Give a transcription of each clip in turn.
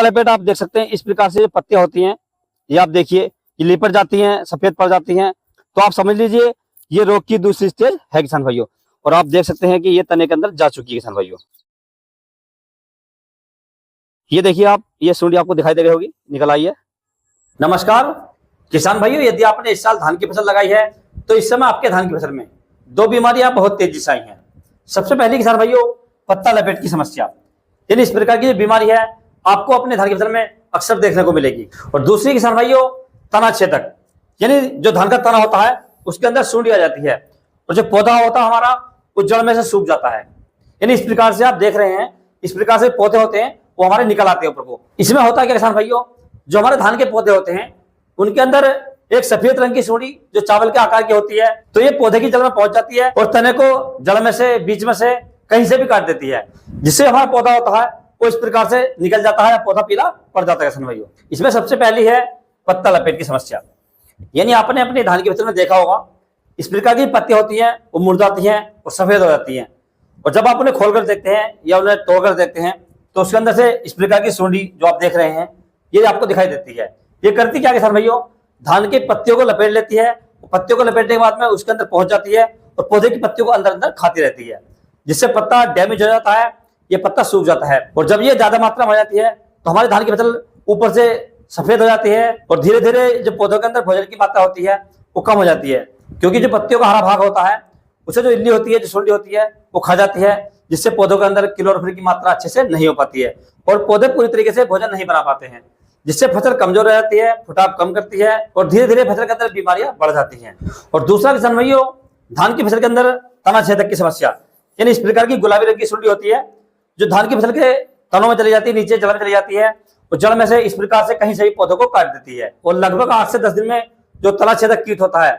पत्ता लपेट आप देख सकते हैं इस प्रकार से पत्तियां होती हैं, ये आप देखिए ये लिपट जाती हैं, सफेद पड़ जाती हैं। तो आप समझ लीजिए ये रोग की दूसरी स्टेज है किसान भाइयों। और आप देख सकते हैं कि ये तने के अंदर जा चुकी है किसान भाइयों। ये देखिए आप, ये सूंडी आपको दिखाई दे रही होगी, निकल आई है। नमस्कार किसान भाइयों, यदि आपने इस साल धान की फसल लगाई है तो इस समय आपके धान की फसल में दो बीमारियां बहुत तेजी से आई हैं। सबसे पहली किसान भाइयों पत्ता लपेट की समस्या, यानी इस प्रकार की जो बीमारी है आपको अपने धान की फसल में अक्सर देखने को मिलेगी। और दूसरी किसान भाइयों तना छेदक, यानी जो धान का तना होता है उसके अंदर सूंडी आ जाती है और जो पौधा होता है हमारा उस जड़ में से सूख जाता है। यानी इस प्रकार से आप देख रहे हैं, इस प्रकार से पौधे होते हैं वो हमारे निकल आते हैं ऊपर को। इसमें होता है क्या किसान भाइयों, जो हमारे धान के पौधे होते हैं उनके अंदर एक सफेद रंग की सूंडी जो चावल के आकार की होती है, तो ये पौधे की जड़ में पहुंच जाती है और तने को जड़ में से, बीच में से, कहीं से भी काट देती है, जिससे हमारा पौधा होता है वो इस प्रकार से निकल जाता है, पौधा पीला पड़ जाता है किसान भाइयों। इसमें सबसे पहली है पत्ता लपेट की समस्या। यानी आपने अपने धान की फसल में देखा होगा इस प्रकार की पत्तियां होती हैं वो मुरझाती हैं और सफेद हो जाती हैं। और जब आप उन्हें खोलकर देखते हैं या उन्हें तोड़कर देखते हैं तो उसके अंदर से इस प्रकार की सूंडी जो आप देख रहे हैं ये आपको दिखाई देती है। ये करती क्या किसान भाइयों, धान की पत्तियों को लपेट लेती है, पत्तियों को लपेटने के बाद में उसके अंदर पहुंच जाती है और पौधे की पत्तियों को अंदर अंदर खाती रहती है, जिससे पत्ता डैमेज हो जाता है, ये पत्ता सूख जाता है। और जब ये ज्यादा मात्रा में हो जाती है तो हमारी धान की फसल ऊपर से सफेद हो जाती है और धीरे धीरे जो पौधों के अंदर भोजन की मात्रा होती है वो कम हो जाती है, क्योंकि जो पत्तियों का हरा भाग होता है उसे जो इल्ली होती है, जो सूंडी होती है वो खा जाती है, जिससे पौधों के अंदर क्लोरोफिल की मात्रा अच्छे से नहीं हो पाती है और पौधे पूरी तरीके से भोजन नहीं बना पाते हैं, जिससे फसल कमजोर रह जाती है, फुटाव कम करती है और धीरे धीरे फसल के अंदर बीमारियां बढ़ जाती हैं। और दूसरा किसान भाइयों धान की फसल के अंदर तना छेदक की समस्या, यानी इस प्रकार की गुलाबी रंग की सूंडी होती है जो धान की फसल के तनों में चली जाती है, नीचे जड़ में चली जाती है और जड़ में से इस प्रकार से कहीं से भी पौधों को काट देती है। और लगभग 8 से 10 दिन में जो तना छेदक कीट होता है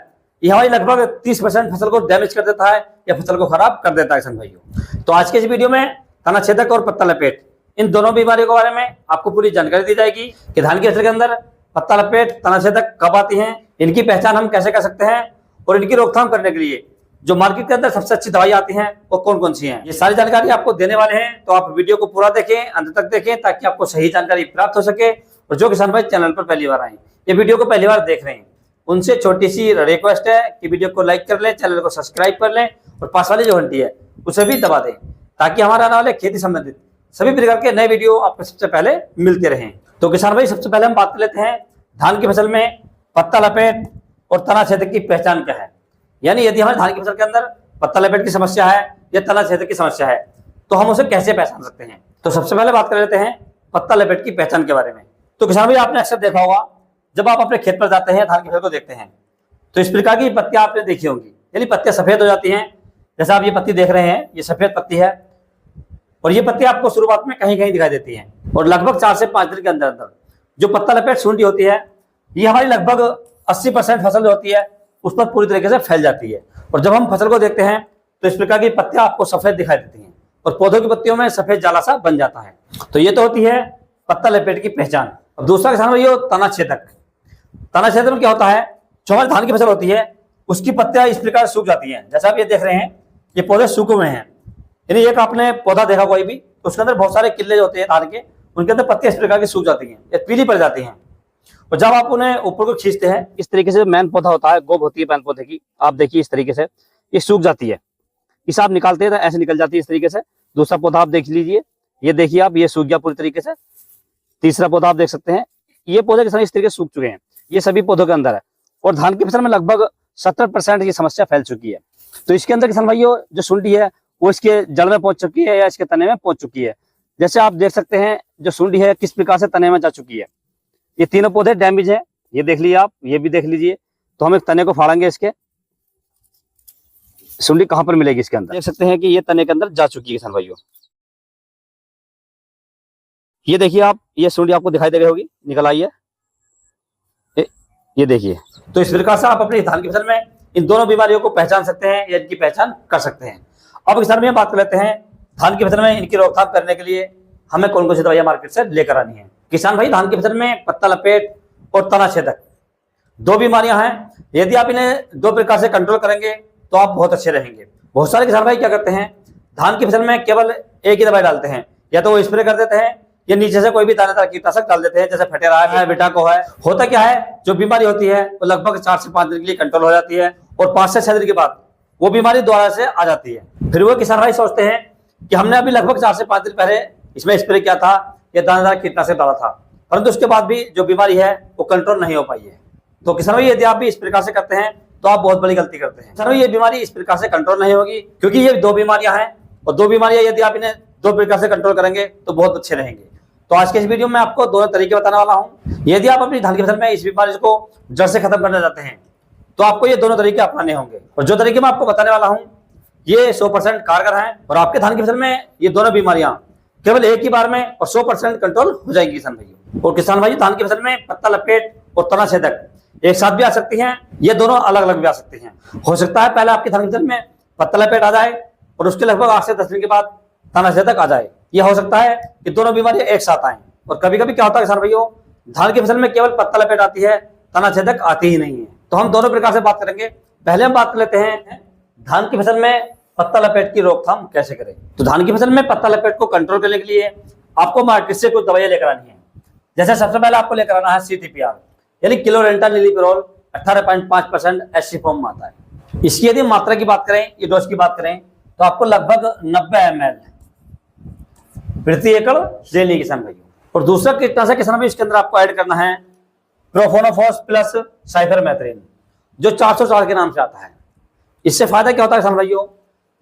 यह हमारी लगभग 30% फसल को डैमेज कर देता है या फसल को खराब कर देता है किसान भाइयों। तो आज के इस वीडियो में तना छेदक और पत्ता लपेट इन दोनों बीमारियों के बारे में आपको पूरी जानकारी दी जाएगी कि धान की फसल के अंदर पत्ता लपेट, तना छेदक कब आती हैं, इनकी पहचान हम कैसे कर सकते हैं और इनकी रोकथाम करने के लिए जो मार्केट के अंदर सबसे अच्छी दवाई आती हैं वो कौन कौन सी हैं, ये सारी जानकारी आपको देने वाले हैं। तो आप वीडियो को पूरा देखें, अंत तक देखें ताकि आपको सही जानकारी प्राप्त हो सके। और जो किसान भाई चैनल पर पहली बार आए, ये वीडियो को पहली बार देख रहे हैं, उनसे छोटी सी रिक्वेस्ट है कि वीडियो को लाइक कर लें, चैनल को सब्सक्राइब कर लें और पास वाली जो घंटी है उसे भी दबा दें ताकि हमारे आने वाले खेती संबंधित सभी प्रकार के नए वीडियो आपको सबसे पहले मिलते रहें। तो किसान भाई सबसे पहले हम बात कर लेते हैं धान की फसल में पत्ता लपेट और तना छेदक की पहचान क्या है। यानी यदि हमारे धान की फसल के अंदर पत्ता लपेट की समस्या है या तना छेदक की समस्या है तो हम उसे कैसे पहचान सकते हैं। तो सबसे पहले बात कर लेते हैं पत्ता लपेट की पहचान के बारे में। तो किसान भाई आपने अक्सर देखा होगा जब आप अपने खेत पर जाते हैं, धान की फसल को देखते हैं तो इस प्रकार की पत्तियां आपने देखी होंगी, यानी पत्तियां सफेद हो जाती हैं। जैसा आप ये पत्ती देख रहे हैं ये सफेद पत्ती है और ये पत्ती आपको शुरुआत में कहीं कहीं दिखाई देती हैं और लगभग 4 से 5 दिन के अंदर अंदर जो पत्ता लपेट सूंडी होती है ये हमारी लगभग 80% फसल जो होती है उस पर पूरी तरीके से फैल जाती है। और जब हम फसल को देखते हैं तो इस प्रकार की पत्तियां आपको सफेद दिखाई देती हैं और पौधों की पत्तियों में सफेद जाला सा बन जाता है। तो ये तो होती है पत्ता लपेट की पहचान। अब दूसरा किसान भाइयों तना छेदक। तना छेदक में क्या होता है, जो हमारी धान की फसल होती है उसकी पत्तियां इस प्रकार सूख जाती हैं। जैसा आप ये देख रहे हैं ये पौधे सूखे हुए हैं, यानी एक आपने पौधा देखा कोई भी तो उसके अंदर बहुत सारे किले जो होते हैं धान के, उनके अंदर पत्तियां इस प्रकार की सूख जाती हैं या पीली पड़ जाती हैं। और जब आप उन्हें ऊपर को खींचते हैं इस तरीके से मैन पौधा होता है, गोब होती है मैन पौधे की, आप देखिए इस तरीके से ये सूख जाती है। इस आप निकालते हैं तो ऐसे निकल जाती है इस तरीके से। दूसरा पौधा आप देख लीजिए, ये देखिए आप, ये सूख गया पूरी तरीके से। तीसरा पौधा आप देख सकते हैं, ये पौधे किसान इस तरीके से सूख चुके हैं, ये सभी पौधों के अंदर है। और धान की फसल में लगभग 70% ये समस्या फैल चुकी है। तो इसके अंदर किसान भाइयों जो सूंडी है वो इसके जड़ में पहुंच चुकी है या इसके तने में पहुंच चुकी है। जैसे आप देख सकते हैं जो सूंडी है किस प्रकार से तने में जा चुकी है। ये तीनों पौधे डैमेज है, ये देख लीजिए आप, ये भी देख लीजिए। तो हम एक तने को फाड़ेंगे, इसके सूंडी कहां पर मिलेगी इसके अंदर, देख सकते हैं कि ये तने के अंदर जा चुकी है किसान भाइयों। ये देखिए आप, ये सूंडी आपको दिखाई दे रही होगी, निकल आई है, ये देखिए। तो इस प्रकार से आप अपनी धान की फसल में इन दोनों बीमारियों को पहचान सकते हैं या इनकी पहचान कर सकते हैं। अब किसान भाई बात कर लेते हैं धान की फसल में इनकी रोकथाम करने के लिए हमें कौन कौन सी दवाइयां मार्केट से लेकर आनी है। किसान भाई धान की फसल में पत्ता लपेट और तना छेदक दो बीमारियां हैं, यदि आप इन्हें 2 प्रकार से कंट्रोल करेंगे तो आप बहुत अच्छे रहेंगे। बहुत सारे किसान भाई क्या करते हैं, धान की फसल में केवल एक ही दवाई डालते हैं, या तो वो स्प्रे कर देते हैं ये नीचे से कोई भी दानेदार कीटनाशक डाल देते हैं, जैसे फटेरा है, बिटाको है। होता क्या है, जो बीमारी होती है वो लगभग 4 से 5 दिन के लिए कंट्रोल हो जाती है और 5 से 6 दिन के बाद वो बीमारी दोबारा से आ जाती है। फिर वो किसान भाई सोचते हैं कि हमने अभी लगभग 4 से 5 दिन पहले इसमें स्प्रे किया था, ये दानेदार कीटनाशक डाला था, परंतु उसके बाद भी जो बीमारी है वो कंट्रोल नहीं हो पाई है। तो किसान भाई यदि आप भी इस प्रकार से करते हैं तो आप बहुत बड़ी गलती करते हैं। किसान भाई ये बीमारी इस प्रकार से कंट्रोल नहीं होगी, क्योंकि ये 2 बीमारियां हैं और 2 बीमारियां यदि आप इन्हें 2 प्रकार से कंट्रोल करेंगे तो बहुत अच्छे रहेंगे। तो आज के इस वीडियो में आपको दोनों तरीके बताने वाला हूं। यदि आप अपनी धान की फसल में इस बीमारी को जड़ से खत्म करना चाहते हैं तो आपको ये दोनों तरीके अपनाने होंगे, और जो तरीके मैं आपको बताने वाला हूं ये 100% कारगर हैं और आपके धान की फसल में ये दोनों बीमारियां केवल एक ही बार में और 100% कंट्रोल हो जाएगी किसान भाइयों। और किसान भाई धान की फसल में पत्ता लपेट और तना छेदक एक साथ भी आ सकती हैं, ये दोनों अलग अलग भी आ सकती हैं। हो सकता है पहले आपकी धान की फसल में पत्ता लपेट आ जाए और उसके लगभग 8 से 10 दिन के बाद तना छेदक आ जाए। यह हो सकता है कि दोनों बीमारियां एक साथ आए। और कभी कभी क्या होता है किसान भाइयों, धान की फसल में केवल पत्ता लपेट आती है, तना छेदक आती ही नहीं है। तो हम दोनों प्रकार से बात करेंगे। पहले हम बात कर लेते हैं धान की फसल में पत्ता लपेट की रोकथाम कैसे करें। तो धान की फसल में पत्ता लपेट को कंट्रोल करने के लिए आपको मार्केट से कुछ दवाइयां लेकर आनी है। जैसे सबसे पहले आपको लेकर आना है CTPR यानी क्लोरेंटल नीलीपिरोल 18.5% एससी फॉर्म में आता है। इसकी यदि मात्रा की बात करें, ये डोज की बात करें तो आपको लगभग 90 ml प्रति एकड़ लेनी किसान भाइयों। और दूसरा कीटनाशक किसान भाई इसके अंदर आपको ऐड करना है प्रोफोनोफॉस प्लस साइफरमेथ्रिन, जो 404 के नाम से आता है। इससे फायदा क्या होता है किसान भाइयों,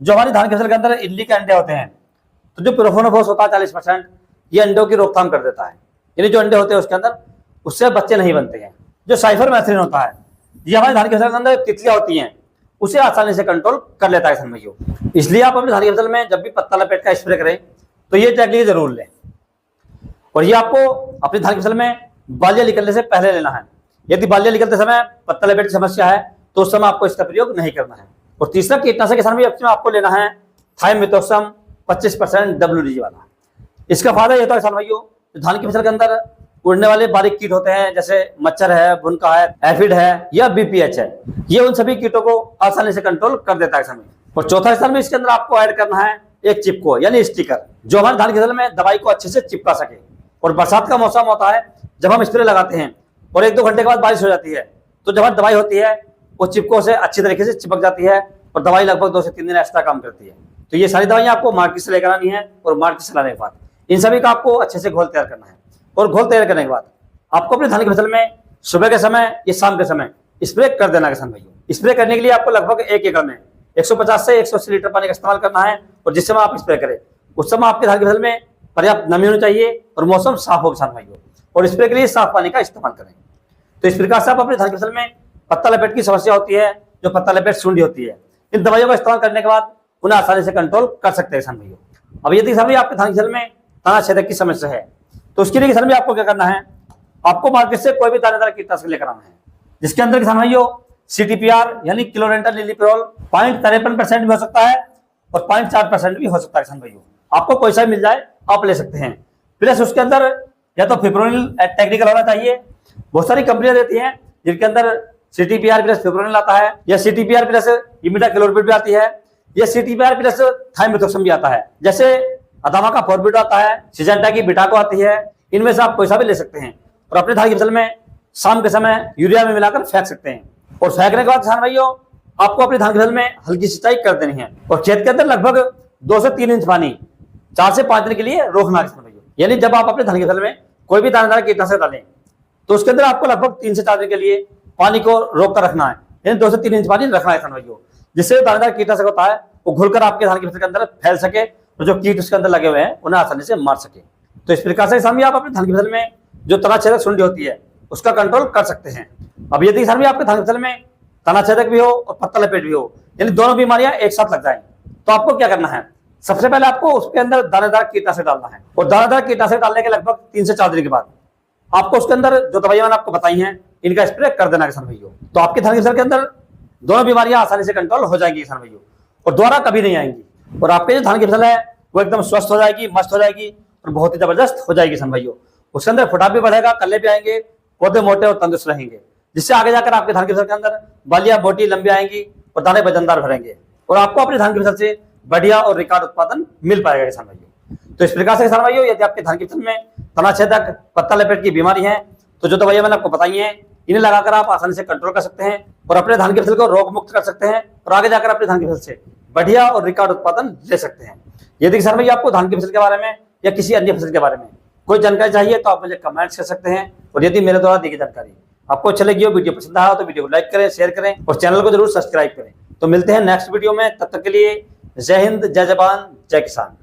जो हमारी धान की फसल के अंदर इल्ली के अंडे होते हैं तो जो प्रोफोनोफॉस होता है 40% ये अंडों की रोकथाम कर देता है, यानी जो अंडे होते हैं उसके अंदर उससे बच्चे नहीं बनते हैं। जो साइफरमेथ्रिन होता है ये हमारी धान की फसल के अंदर तितलियां होती हैं उसे आसानी से कंट्रोल कर लेता है किसान भाइयों। इसलिए आप अपनी धान की फसल में जब भी पत्ता लपेट का स्प्रे करें तो ये टेक्निक जरूर लें, और ये आपको अपनी धान की फसल में बालियां निकलने से पहले लेना है। यदि बालियां निकलते समय पत्ता लपेट की समस्या है तो उस समय आपको इसका प्रयोग नहीं करना है। और तीसरा कीटनाशक किसान भाई में आपको लेना है थाइमेथोक्सम 25% WD वाला। इसका फायदा ये होता है किसान भाइयों, धान की फसल के अंदर उड़ने वाले बारीक कीट होते हैं, जैसे मच्छर है, भुनका है, एफिड है या BPH है, ये उन सभी कीटों को आसानी से कंट्रोल कर देता है किसान। और चौथा स्थान में इसके अंदर आपको ऐड करना है एक चिपको यानी स्टिकर, जो हमारे धान की फसल में दवाई को अच्छे से चिपका सके। और बरसात का मौसम होता है जब हम स्प्रे लगाते हैं और 1-2 घंटे के बाद बारिश हो जाती है तो जब दवाई होती है वो चिपको से अच्छी तरीके से चिपक जाती है और दवाई लगभग 2 से 3 दिन एक्स्ट्रा काम करती है। तो ये सारी दवाइयां आपको मार्केट से लेकर आनी है और मार्केट से लाने के बाद इन सभी का आपको अच्छे से घोल तैयार करना है। और घोल तैयार करने के बाद आपको अपनी धान की फसल में सुबह के समय या शाम के समय स्प्रे कर देना किसान भाइयों। स्प्रे करने के लिए आपको लगभग 1 एकड़ में 150 से 180 लीटर पानी का इस्तेमाल करना है, और जिस समय आप स्प्रे करें उस समय आपकी धान की फसल में पर्याप्त नमी होनी चाहिए और मौसम साफ हो किसान भाइयों, और स्प्रे के लिए साफ पानी का इस्तेमाल करें। तो इस प्रकार से आप अपनी धान की फसल में पत्ता लपेट की समस्या होती है, जो पत्ता लपेट सूंडी होती है, इन दवाइयों का इस्तेमाल करने के बाद उन्हें आसानी से कंट्रोल कर सकते हैं किसान भाइयों। अब यदि किसान भाई आपके धान की फसल में तना छेदक की समस्या है तो उसके लिए किसान भाई आपको क्या करना है, आपको मार्केट से कोई भी दानेदार कीटनाशक लेकर आना है, जिसके अंदर किसान भाइयों CTPR यानी क्लोरेंटल नीलीपिरोल 0.53% भी हो सकता है और 0.4% भी हो सकता है किसान भाइयों। आपको कोई सा भी मिल जाए आप ले सकते हैं। प्लस उसके अंदर या तो फिप्रोनिल टेक्निकल होना चाहिए, बहुत सारी कंपनियां देती हैं जिनके अंदर CTPR प्लस फिप्रोनिल आता है, या CTPR प्लस इमिडाक्लोप्रिड भी आती है, या CTPR प्लस थाइमेथोक्सम भी आता है। जैसे अदामा का फॉर्बिड आता है, सिजेंटा की बिटाको आती है, इनमें से आप कोई सा भी ले सकते हैं और अपने धान की फसल में शाम के समय यूरिया में मिलाकर फेंक सकते हैं। और फेंकने के बाद किसान भाइयों आपको अपनी धान की फसल में हल्की सिंचाई कर देनी है और खेत के अंदर लगभग 2 से 3 इंच पानी 4 से 5 दिन के लिए रोकना किसान भाइयों। यानी जब आप अपने धान की फसल में कोई भी दानेदार कीटनाशक डालें तो उसके अंदर आपको लगभग 3 से 4 दिन के लिए पानी को रोक कर रखना है, यानी 2 से 3 इंच पानी रखना है किसान भाइयों, जिससे दानेदार कीटनाशक होता है वो घुलकर आपके धान की फसल के अंदर फैल सके और जो कीट उसके अंदर लगे हुए हैं उन्हें आसानी से मार सके। तो इस प्रकार से किसान भी आप अपने धान की फसल में जो तना छेदक सुंडी होती है उसका कंट्रोल कर सकते हैं। अब यदि किसान भी आपके धान की फसल में तना छेदक भी हो और पत्ता लपेट भी हो, यानी दोनों बीमारियां एक साथ लग जाए, तो आपको क्या करना है, सबसे पहले आपको उसके अंदर दानेदार कीटनाशक डालना है। और दानेदार कीटनाशक डालने के लगभग 3 से 4 दिन के बाद आपको उसके अंदर जो दवाइयां मैंने आपको बताई हैं इनका स्प्रे कर देना किसान भाइयों। तो आपके धान की फसल के अंदर दोनों बीमारियां आसानी से कंट्रोल हो जाएंगी किसान भाइयों और दोबारा कभी नहीं आएंगी, और आपके जो धान की फसल है वो एकदम स्वस्थ हो जाएगी, मस्त हो जाएगी और बहुत ही जबरदस्त हो जाएगी किसान भाइयों। उसके अंदर फुटाव भी बढ़ेगा, कल्ले भी आएंगे, पौधे मोटे और तंदुरुस्त रहेंगे, जिससे आगे जाकर आपके धान की फसल के अंदर बालियां बोटी लंबी आएंगी और दाने वजनदार भरेंगे और आपको अपनी धान की फसल से बढ़िया और रिकॉर्ड उत्पादन मिल पाएगा किसान भाइयों। तो इस प्रकार से किसान भाइयों यदि आपके धान की फसल में तना छेदक, पत्ता लपेट की बीमारी है, तो जो दवाइयां मैंने आपको बताई हैं इन्हें लगाकर आप आसानी से कंट्रोल कर सकते हैं और अपने धान की फसल को रोग मुक्त कर सकते हैं और आगे जाकर अपने धान की फसल से बढ़िया और रिकॉर्ड उत्पादन ले सकते हैं। यदि किसान भाई आपको धान की फसल के बारे में या किसी अन्य फसल के बारे में कोई जानकारी चाहिए तो आप मुझे कमेंट्स कर सकते हैं। और यदि मेरे द्वारा दी गई जानकारी आपको अच्छा लगी हो, वीडियो पसंद आया तो वीडियो को लाइक करें, शेयर करें और चैनल को जरूर सब्सक्राइब करें। तो मिलते हैं नेक्स्ट वीडियो में, तब तक के लिए जय हिंद, जय जवान, जय किसान।